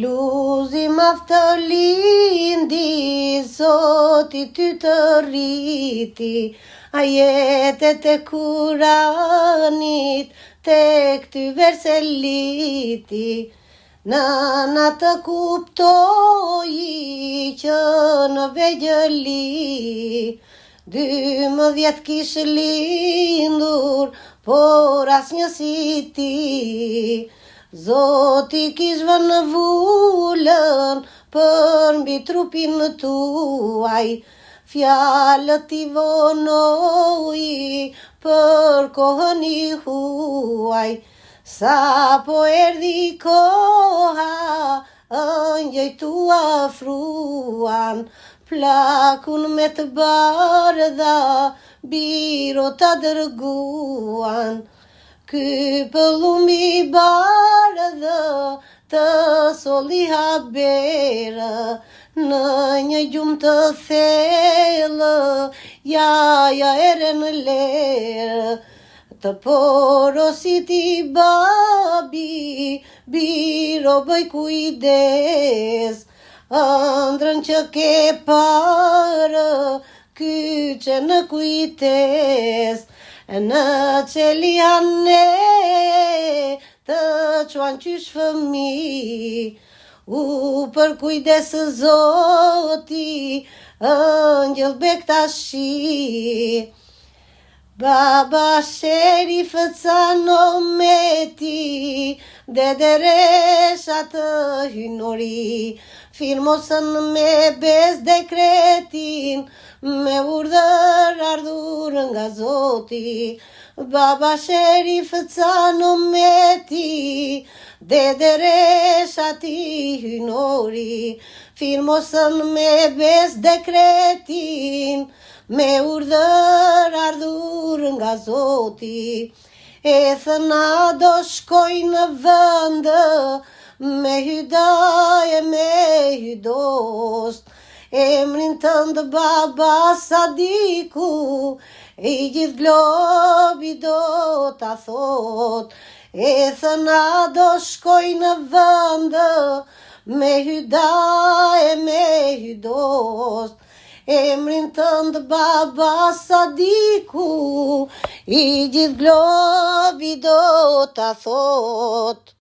Luzi madh të lindi, Zoti ty të rriti, ajetet e Kuranit tek ty verseliti. Nëna të kuptoi që në vegjëli 12 kish lindur, por asnjë si ti. Zoti kish vënë vulën për mbi trupin tuaj, fjalët i vonoi për kohën i huaj. Sa po erdhi koha, ëngjëjt tu afruan, plakun me të bardha, biro ta dërguan. Ky pëllum i bardhë të solli haberë, në një gjumë të thellë, jaja ere në lerë. Të porositi babi, biro bëj kujdes, ëndrrën që ke parë, kyçe në kujtes. Në qeliane të quan qysh fëmi, u për kujdes Zoti, ëngjëll bek tashi. Baba Sherif Canometi, Dederesha të hynori, firmosën me bes dekretin, me urdhër ardhur nga Zoti. Baba Sherif Canometi, Dederesha ti hynori, firmosën me bes dekretin, me urdhër ardhur nga Zoti. E thëna do shkoj në vëndë, me hydaje, me hydost, emrin tënd baba Sadiku, i gjithë globi do ta thot. E thëna do shkoj në vëndë, me hydaje, me hydost, emrin tënd baba Sadiku, i gjithë globi do ta thot.